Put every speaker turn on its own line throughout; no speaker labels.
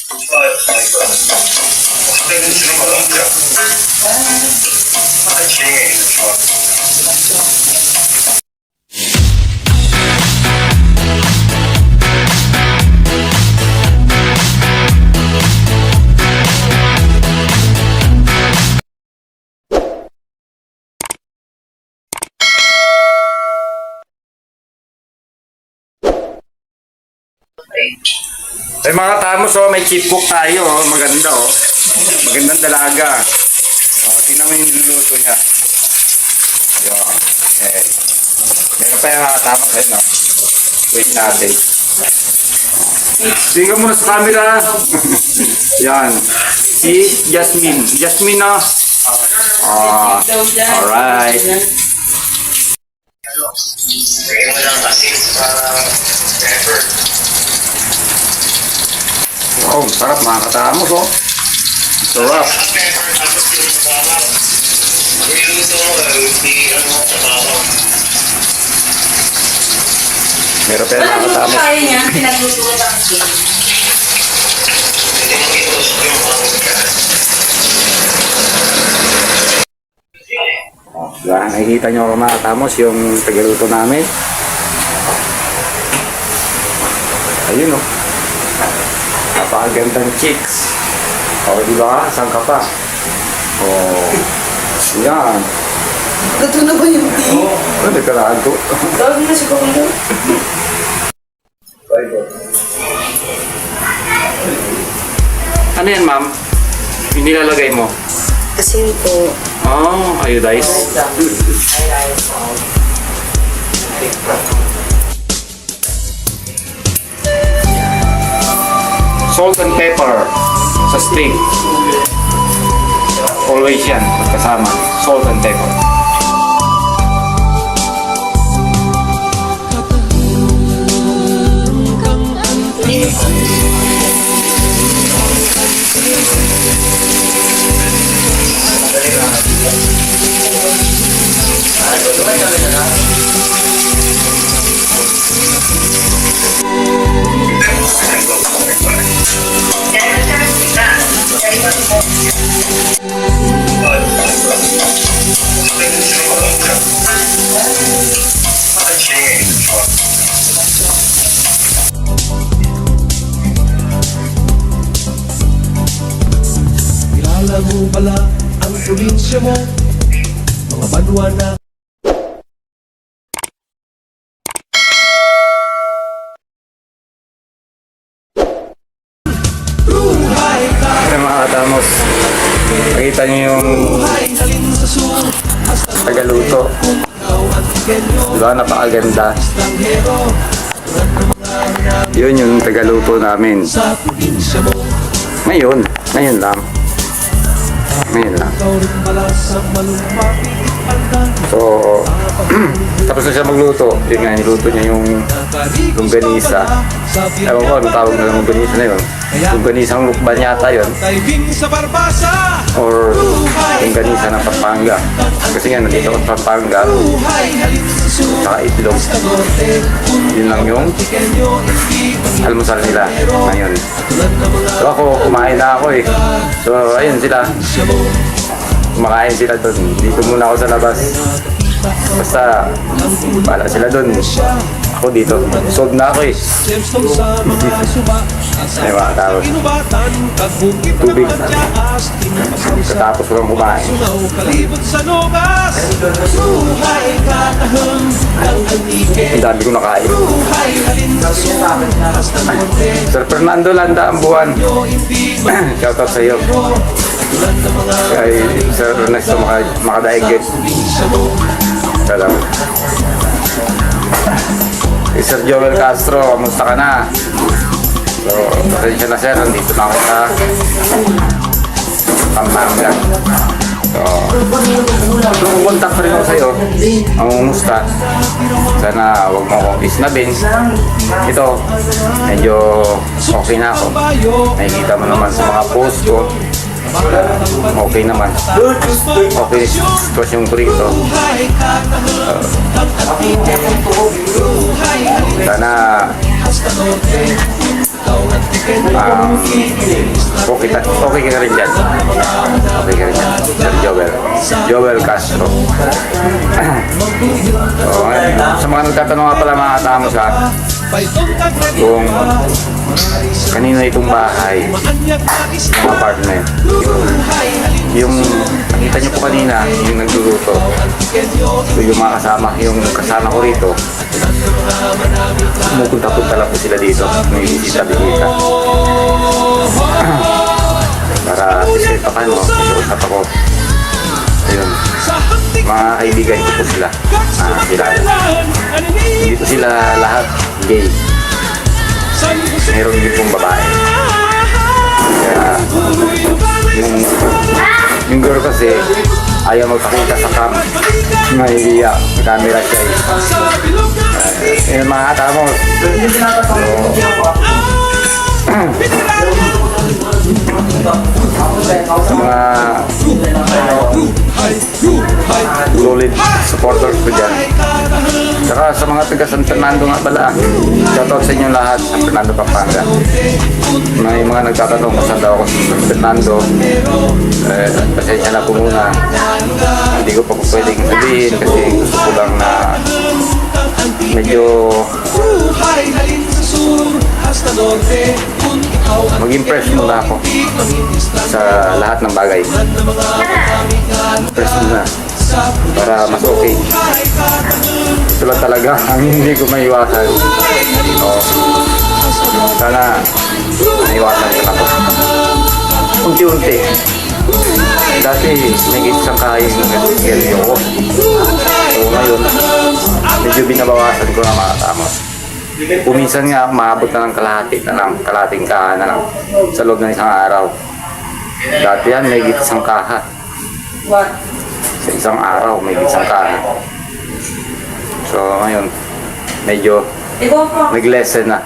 그때는 주는 거 없죠. 진행해 좋아.
Ay mga tamos, oh, may chipcook tayo, oh. Maganda, oh. Magandang dalaga. Oh, tingnan mo yung luluto niya. Yun. Okay. Meron pa yung mga tamos, eh, no? Wait natin. Sige muna sa camera. Yan. Si Jasmine. Jasmine, no? Alright.
Lagyan mo lang kasi pepper.
Oh, sarap mga katamos, oh. Sarap.
Pepper tapos yung sabaw. Niluto mo, hindi ano sa babaw.
Meron pa yung mga
Ano
katamos.
kaya niya? Pinagluto ko lang siya.
Hindi mo itos yung mga
Oh, diba? Nakikita nyo mga katamos yung tagaluto namin. Ayun, oh. Napakagandang chicks. O, di ba? Saan ka pa? O, yan.
Luto na ba yung tea?
Ano, nagkarago.
Tawag na si Kuya.
Ano yan, ma'am? Yung nilalagay mo?
Asin po.
Oh, iodized. Salt and pepper sa steak. Always yan, kasama. Salt and pepper.
그때는 주는 거 없죠. 진행해 좋아.
Kilala mo pala ang probinsya mo, mga banwa na
Ay, mga katamos. Nakita nyo yung
halin sa sur,
tagaluto. Diba? Napakaganda.
hero
Yun yung tagaluto namin.
sa probinsya mo.
Ngayon. Ngayon lang. Ngayon lang.
Ikaw rin pala sa malumpati pandan,
So, tapos na siya magluto. Yun nga, niluto niya yung longganisa.
sa
Ewan ko, anong tawag na longganisa na yun? Longganisang lukban yata yun.
taibing sa Barbasa.
Or longganisa ng Pampanga. Kasi nga, nandito ako sa Pampanga.
Buhay halin sa sur,
Saka itlog.
sa norte,
Yun lang yung
Pequeño, hindi
almusal nila ngayon.
tulad ng mga
So ako, kumain na ako eh. So, ayun sila.
probinsya mo.
Kumakain sila doon. Dito muna ako sa labas. Basta, bala sila doon. Ako dito. Sold na ako eh.
Limestone sa mga suba,
Ay, mga tao.
inubatan, kagbukit na
Tubig.
mga tiyaas, tinapasang
Katapos ko lang kumain.
sunaw, kalibot sa nogas. Buhay katahang ng antique.
Ang dami ko nakain.
Buhay halin sa sur, hasta norte.
Sir Fernando Landa ang buwan.
Yo, hindi man
Shoutout sa iyo.
tulad ng mga
Kay Sir Ernesto Makadaigit.
probinsya mo.
Salamat. Kay Sir Joel Castro, kamusta ka na? So, pasensya na sir, nandito na ako sa Pampanga. So, kukontak pa rin ako sa'yo. Ang umusta. Sana huwag mo akong isnabin. Ito, medyo okay na ako. Nakikita mo naman sa mga post ko. Okay naman. Okay, sitwasyon ko rito. Sana Okay ka rin dyan. Okay ka rin dyan. Sir Joel Castro. So, sa mga nagtatanong nga pala mga katamos ha, kung kanino itong bahay, yung apartment, yung nakita nyo po kanina, yung nagluluto, so yung mga kasama ko rito, pumupunta-punta lang po sila dito, may bisita-bisita. Para isip pa mo, usap ako. Ayun, mga kaibigan ko po sila, kilala. Hindi po sila lahat gay. Meron din pong babae. Kaya, yung girl kasi, ayaw magpakita sa cam. Mahihiya, may camera siya eh. Ayun mga katamos. Sa mga solid supporters ko dyan. Saka sa mga taga San Fernando nga pala, shoutout sa inyo lahat, San Fernando, Pampanga. May mga nagtatanong kung saan daw ako sa San Fernando. Pasensya na po muna. Hindi ko pa po pwedeng sabihin kasi gusto ko lang na medyo mag-impress muna ako sa lahat ng bagay. Impress muna para mas okay. Ito lang talaga ang hindi ko maiwasan. Sana maiwasan ko na ako. Unti-unti. Dati may isang kahing nag-seryo ko. So ngayon, medyo binabawasan ko na mga tamos. Kuminsan nga, maabot na ng kalahating kaha na lang sa loob ng isang araw. Dati yan, may isang kaha. Sa isang araw, may isang kaha. So, ngayon, medyo nag-lessen na.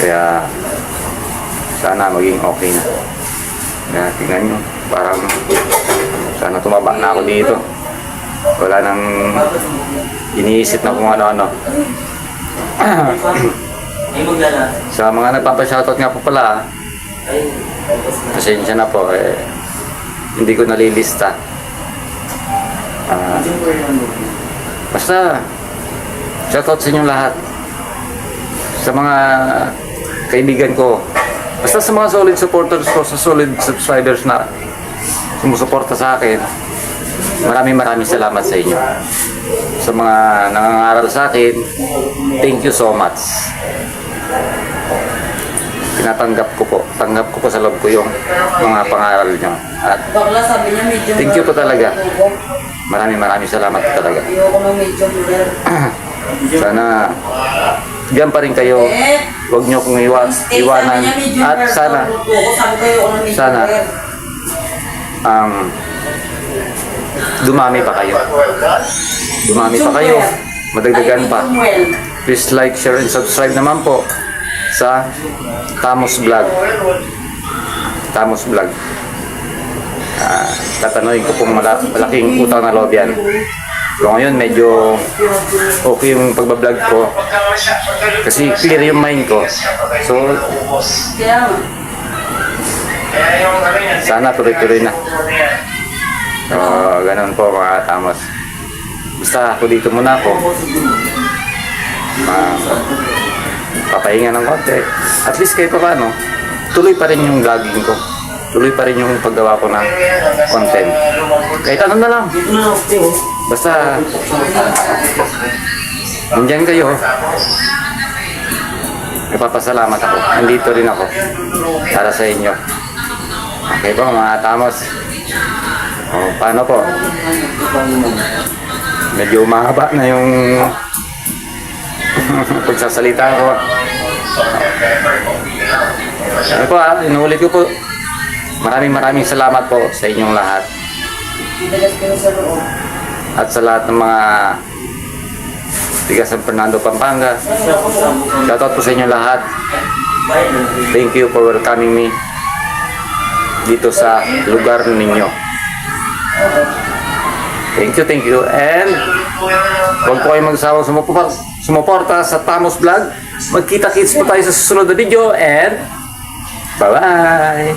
Kaya, sana maging okay na. Kaya, tingnan nyo, parang sana tumaba na ako dito. Wala nang iniisip na kung ano-ano. Sa mga nagpapashoutout nga po pala, pasensya na po, hindi ko nalilista. Basta shoutout sa inyong lahat, sa mga kaibigan ko, basta sa mga solid supporters ko, sa solid subscribers na sumusuporta sa akin. Maraming salamat sa inyo. Sa mga nangangaral sa akin, thank you so much. Tanggap ko po sa loob ko yung mga pangaral nyo. At thank you po talaga. Maraming salamat po talaga. Sana diyan pa rin kayo. Huwag nyo kong iwanan. At sana dumami pa kayo. Madagdagan pa. Please like, share, and subscribe naman po sa Tamos Vlog. Tatanungin ko pong malaking utang na loob yan. So ngayon medyo okay yung pagbablog ko kasi clear yung mind ko. So sana tuloy-tuloy na. So ganun po mga Tamos. Basta ako dito muna ako. Papahinga ng konti. At least kahit pa paano, tuloy pa rin yung vlogging ko. Tuloy pa rin yung paggawa ko ng content. Kahit ano na lang. Basta, nandiyan kayo. Nagpapasalamat ako. Nandito rin ako para sa inyo. Okay po mga Tamos. O, paano po? Medyo mahaba na yung pagsasalita ko. Ano po inuulit ko po. Maraming salamat po sa inyong lahat. At sa lahat ng mga tiga San Fernando, Pampanga. Shoutout po sa inyong lahat. Thank you for welcoming me dito sa lugar ninyo. Thank you. And huwag po kayong magsawang sumuporta sa Tamos Vlog. Magkita-kits po tayo sa susunod na video and bye-bye!